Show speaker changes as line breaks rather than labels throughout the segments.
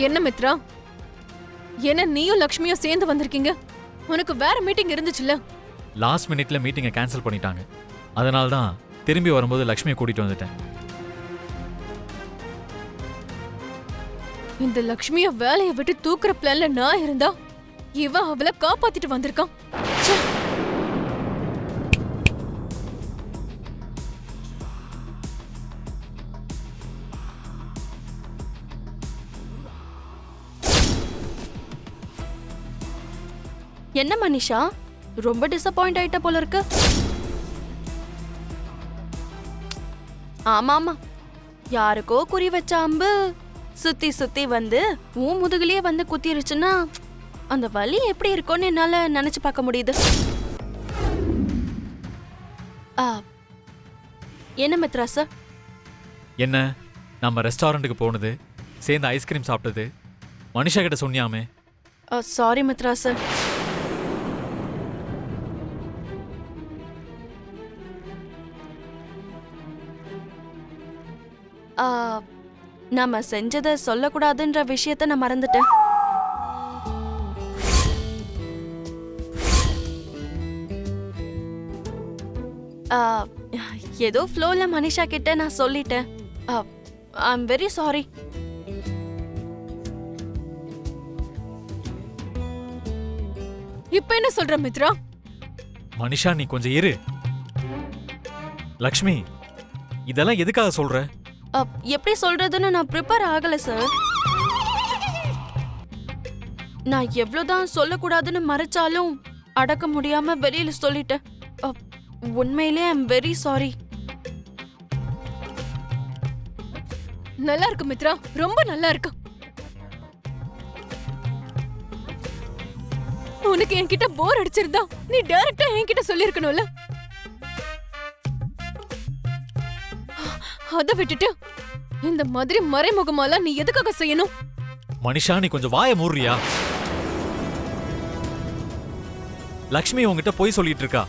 என்ன மித்ரா, என்ன நீயும் லக்ஷ்மியும் சேர்ந்து வந்திருக்கீங்க? உனக்கு வேற மீட்டிங் இருந்துச்சுல்ல?
லாஸ்ட் மினிட்ல மீட்டிங்கை கேன்சல் பண்ணிட்டாங்க. அதனால தான் திரும்பி வரும்போது லக்ஷ்மியை கூட்டிட்டு வந்துட்டேன்.
இந்த லக்ஷ்மிய வேலையை விட்டு தூக்குற பிளான்ல நான் இருந்தா இவன் அவளை காப்பாத்திட்டு வந்திருக்கான்.
என்ன மனிஷா, ரொம்ப டிசப்பாயிண்ட் ஆயிட்ட போல இருக்கு. ஆமாமா, யாருக்கோ குறி வச்ச அம்பு சுத்தி சுத்தி வந்து உன் முதுகுலயே வந்து குத்திருச்சுன்னா அந்த வலி எப்படி இருக்கும்னு என்னால நினைச்சு பார்க்க முடியுது. என்ன மித்ரா சார்?
என்ன, நம்ம ரெஸ்டாரண்ட்டுக்கு போனது, சேர்ந்து ஐஸ்கிரீம் சாப்பிட்டது, மனிஷா கிட்ட சொன்னியாமே?
Sorry Mitra sir. நாம செஞ்சதை சொல்லக்கூடாதுன்ற விஷயத்த நான் மறந்துட்டேன். ஏதோ ஃப்ளோல மனிஷா கிட்ட நான் சொல்லிட்டேன். ஐ அம் வெரி சாரி.
இப்ப என்ன சொல்ற மித்ரா?
மனிஷா, நீ கொஞ்சம் இரு. லக்ஷ்மி, இதெல்லாம் எதுக்காக சொல்ற?
எப்படி சொல்றதுன்னு நான் ப்ரிப்பேர் ஆகல சார். நான் எவ்வளவுதான் சொல்லக்கூடாதுன்னு மறைச்சாலும் அடக்க முடியாம வெளியில சொல்லிட்டேன். உண்மையிலே ஐ அம் வெரி சாரி.
நல்லா இருக்கு மித்ரா, ரொம்ப நல்லா இருக்கு. உனக்கு என்கிட்ட போர் அடிச்சிருந்தா நீ டைரக்டா என்கிட்ட சொல்லிருக்கணும்ல. அத விட்டுட்டு இந்த மாதிரி மறைமுகமாலாம் நீ எதுக்காக செய்யணும்?
மனிஷா, நீ கொஞ்சம் வாய மூடுறியா? லக்ஷ்மி உங்ககிட்ட போய் சொல்லிட்டு இருக்கா.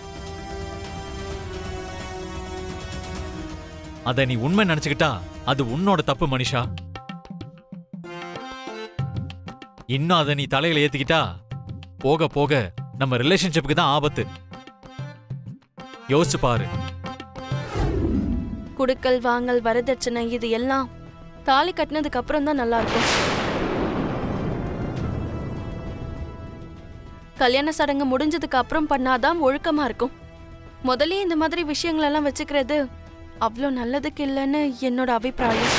அத நீ உண்மை நினைச்சுக்கிட்டா அது உன்னோட தப்பு மனிஷா. இன்னும் அதை நீ தலையில ஏத்திக்கிட்டா போக போக நம்ம ரிலேஷன்ஷிப்புக்கு தான் ஆபத்து. யோசிச்சு பாரு.
குடுக்கல் வாங்கல் வரதட்சணை இது எல்லாம் தாலி கட்டினதுக்கு அப்புறம் தான் நல்லா இருக்கும். கல்யாண சடங்கு முடிஞ்சதுக்கு அப்புறம் பண்ணாதான் ஒழுக்கமா இருக்கும். முதல்ல இந்த மாதிரி விஷயங்கள் எல்லாம் வச்சுக்கிறது அவ்வளோ நல்லதுக்கு இல்லைன்னு என்னோட அபிப்பிராயம்.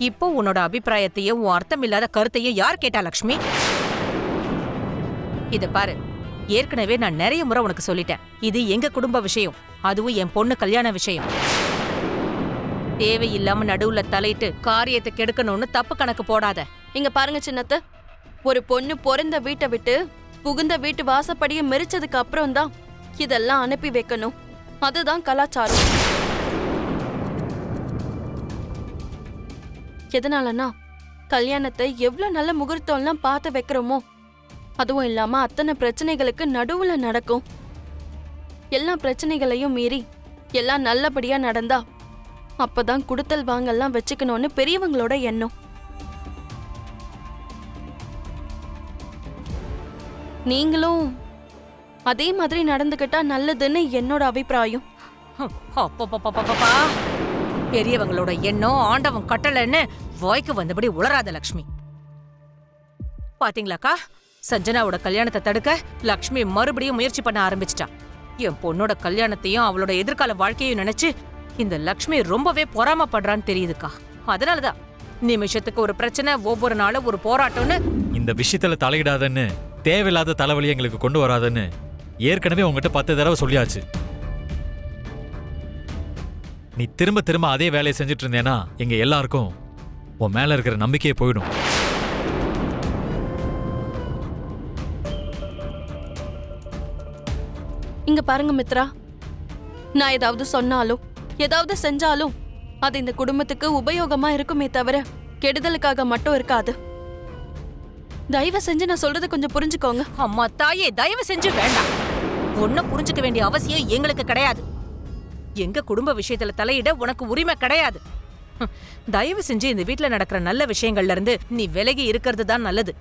இப்போ உன்னோட அபிப்பிராயத்தையும் உன் அர்த்தம் இல்லாத கருத்தையும் யார் கேட்டா லக்ஷ்மி? இத பாரு, ஏற்கனவே நான் நிறைய முறை உனக்கு சொல்லிட்டேன். இது எங்க குடும்ப விஷயம், அதுவும் என் பொண்ணு கல்யாண விஷயம். தேவையில்லாம நடுவுல தலையிட்டு காரியத்தை கெடுக்கணும்னு தப்பு கணக்கு போடாத.
இங்க பாருங்க சின்னத்த, ஒரு பொண்ணு பிறந்த வீட்டை விட்டு புகுந்த வீட்டு வாசப்படியை மெரிச்சதுக்கு அப்புறம் தான் இதெல்லாம் அனுப்பி வைக்கணும். அதுதான் கலாச்சாரம். எதனாலனா கல்யாணத்தை எவ்வளவு நல்ல முகூர்த்தம்லாம் பார்த்து வைக்கிறோமோ, அதுவும் இல்லாம அத்தனை பிரச்சனைகளுக்கு நடுவுல நடக்கும். எல்லா பிரச்சனைகளையும் மீறி எல்லாம் நல்லபடியா நடந்தா அப்பதான் குடுத்தல் வாங்கெல்லாம் வச்சுக்கணும்னு பெரியவங்களோட எண்ணம். நீங்களும் அதே மாதிரி நடந்துகிட்டா நல்லதுன்னு என்னோட அபிப்பிராயம்.
பெரியவங்களோட எண்ணம் ஆண்டவன் கட்டளைன்னு வாய்க்கு வந்தபடி உளராத லக்ஷ்மி. பாத்தீங்களாக்கா, சஞ்சனாவோட கல்யாணத்தை தடுக்க லக்ஷ்மி மறுபடியும் முயற்சி பண்ண ஆரம்பிச்சிட்டா. என் பொண்ணோட கல்யாணத்தையும் அவளோட எதிர்கால வாழ்க்கையும் நினைச்சு இந்த லக்ஷ்மி ரொம்பவே பொறாமப்படுறான்னு தெரியுதுக்கா. அதனாலதான் நிமிஷத்துக்கு ஒரு பிரச்சனை, ஒவ்வொரு நாளும் ஒரு போராட்டம்னு.
இந்த விஷயத்துல தலையிடாதன்னு, தேவையில்லாத தலைவலி எங்களுக்கு கொண்டு வராதன்னு ஏற்கனவே உங்ககிட்ட 10 தடவை சொல்லியாச்சு. நீ திரும்ப திரும்ப அதே வேலையை செஞ்சுட்டு இருந்தேனா எங்க எல்லாருக்கும் உன் மேல இருக்கிற நம்பிக்கையே போயிடும்.
இங்க பாருங்க மித்ரா, நான் ஏதாவது சொன்னாலும் ஏதாவது செஞ்சாலும் அது இந்த குடும்பத்துக்கு உபயோகமா இருக்குமே தவிர கெடுதலுக்காக மட்டும் இருக்காது. தயவு செஞ்சு நான் சொல்றதை கொஞ்சம் புரிஞ்சுக்கோங்க.
அம்மா தாயே, தயவு செஞ்சு வேண்டாம். ஒன்ன புரிஞ்சுக்க வேண்டிய அவசியம் எங்களுக்கு கிடையாது. எங்க குடும்ப விஷயத்துல தலையிட உனக்கு உரிமை கிடையாது. தயவு செஞ்சு இந்த வீட்ல நடக்கிற நல்ல விஷயங்கள்ல இருந்து நீ விலகி இருக்கிறது தான் நல்லது.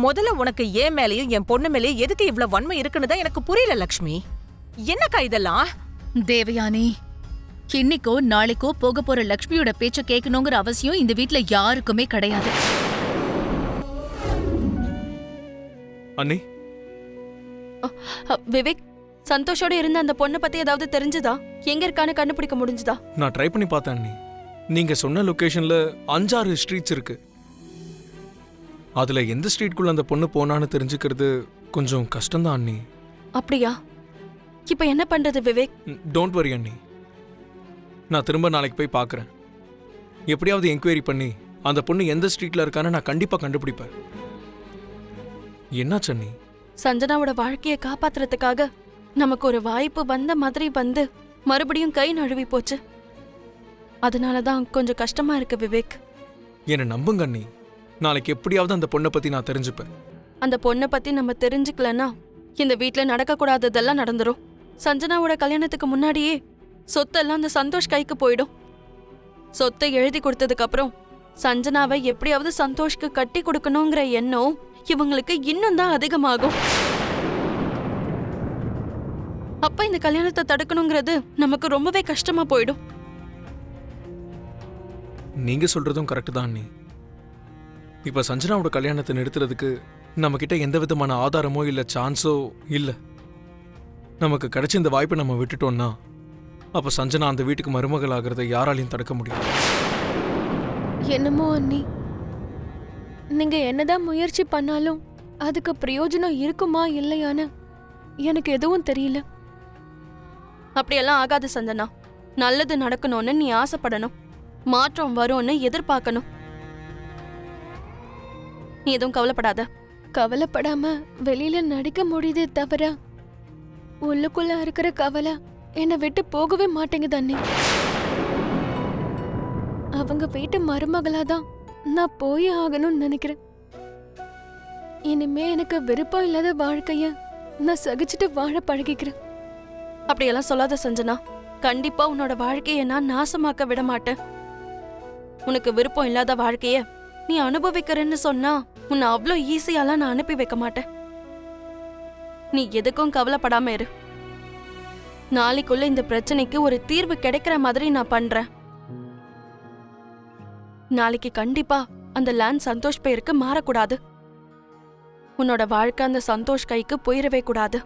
முதல்ல உனக்கு என் மேலயும் என் பொண்ணு மேலயும் எதுக்கு இவ்ளோ வன்மை இருக்குன்னு தான் எனக்கு புரியல லக்ஷ்மி. என்னக்கா இதெல்லாம்?
தேவயானி, இன்னைக்கோ நாளைக்கோ போக போற லக்ஷ்மியோட பேச்ச கேட்கணுங்கிற அவசியம் இந்த வீட்ல யாருக்குமே கிடையாது.
அண்ணி,
விவேக், சந்தோஷோட இருந்த அந்த பொண்ணை பத்தி ஏதாவது தெரிஞ்சுதா? எங்க இருக்கான்னு கண்டுபிடிக்க முடிஞ்சுதா?
நான் ட்ரை பண்ணி பார்த்தேன் அண்ணி. நீங்க சொன்ன லொகேஷன்ல 5-6 ஸ்ட்ரீட்ஸ் இருக்கு. அதுல எந்த ஸ்ட்ரீட்குள்ள அந்த பொண்ணு போனான்னு தெரிஞ்சுக்கிறது கொஞ்சம் கஷ்டம்தான் அண்ணி.
அப்படியா? இப்ப என்ன பண்றது விவேக்?
டோன்ட் வரி அண்ணி, நான் திரும்ப நாளைக்கு போய் பார்க்கறேன். எப்படியாவது என்கொயரி பண்ணி அந்த பொண்ணு எந்த ஸ்ட்ரீட்ல இருக்கான்னு நான் கண்டிப்பா கண்டுபிடிப்பேன். என்னாச்சு அண்ணி?
சஞ்சனாவோட வாழ்க்கையை காப்பாத்துறதுக்காக நமக்கு ஒரு வாய்ப்பு வந்த மாதிரி வந்து மறுபடியும் கை நழுவி போச்சு. அதனாலதான் கொஞ்சம் கஷ்டமா இருக்கு விவேக்.
என்னை நம்புங்க அண்ணி, நாளைக்கு எப்படியாவது அந்த பொண்ணை பத்தி நான் தெரிஞ்சுப்பேன்.
அந்த பொண்ணை பத்தி நம்ம தெரிஞ்சுக்கலன்னா இந்த வீட்ல நடக்கக்கூடாததெல்லாம் நடந்துரும். சஞ்சனாவோட கல்யாணத்துக்கு முன்னாடியே சொத்தெல்லாம் அந்த சந்தோஷ் கைக்கு போயிடும். சொத்தை எழுதி கொடுத்ததுக்கு அப்புறம் சஞ்சனாவை எப்படியாவது சந்தோஷ்க்கு கட்டி கொடுக்கணுங்கிற எண்ணம் இவங்களுக்கு இன்னும் தான் அதிகமாகும். அப்ப இந்த கல்யாணத்தை தடுக்கணுங்கிறது நமக்கு ரொம்பவே கஷ்டமா போயிடும்.
நீங்க சொல்றதும் கரெக்ட் தான் அண்ணி. இப்ப சஞ்சனாவோட கல்யாணத்தை நிறுத்துறதுக்கு நம்ம கிட்ட எந்த விதமான ஆதாரமோ இல்ல சான்ஸோ இல்ல. நமக்கு கிடைச்ச இந்த வாய்ப்பை நம்ம விட்டுட்டோம்னா அப்ப சஞ்சனா அந்த வீட்டுக்கு மருமகள் ஆகிறத யாராலையும் தடுக்க முடியாது.
என்னமோ அண்ணி, நீங்க என்னதான் முயற்சி பண்ணாலும் அதுக்கு பிரயோஜனம் இருக்குமா இல்லையான்னு எனக்கு எதுவும் தெரியல.
அப்படியெல்லாம் ஆகாது சஞ்சனா. நல்லது நடக்கணும்னு நீ ஆசைப்படணும், மாற்றம் வரும்னு எதிர்பார்க்கணும். நீ எதுவும் கவலைப்படாத.
கவலைப்படாம வெளியில நடிக்க முடியுதே தவிர உள்ளுக்குள்ள இருக்கிற கவலை என்னை விட்டு போகவே மாட்டேங்குது அண்ணி. அவங்க வீட்டு மருமகளாதான் நான் போய் ஆகணும்னு நினைக்கிறேன். இனிமே எனக்கு விருப்பம் இல்லாத வாழ்க்கைய நான் சகிச்சுட்டு வாழ பழகிக்கிறேன்.
அப்படியெல்லாம் சொல்லாத சஞ்சனா. கண்டிப்பா உன்னோட வாழ்க்கைய நான் நாசமாக்க விட மாட்டேன். உனக்கு விருப்பம் இல்லாத வாழ்க்கைய நீ அனுபவிக்கிறேன்னு சொன்னா உன்னை அவ்வளோ ஈஸியாலாம் நான் அனுப்பி வைக்க மாட்டேன். நீ எதுக்கும் கவலைப்படாம இரு. நாளைக்குள்ள இந்த பிரச்சனைக்கு ஒரு தீர்வு கிடைக்கிற மாதிரி நான் பண்றேன். நாளைக்கு கண்டிப்பா அந்த லேண்ட் சந்தோஷ் பேருக்கு மாறக்கூடாது. உன்னோட வாழ்க்கை அந்த சந்தோஷ் கைக்கு போயிடவே கூடாது.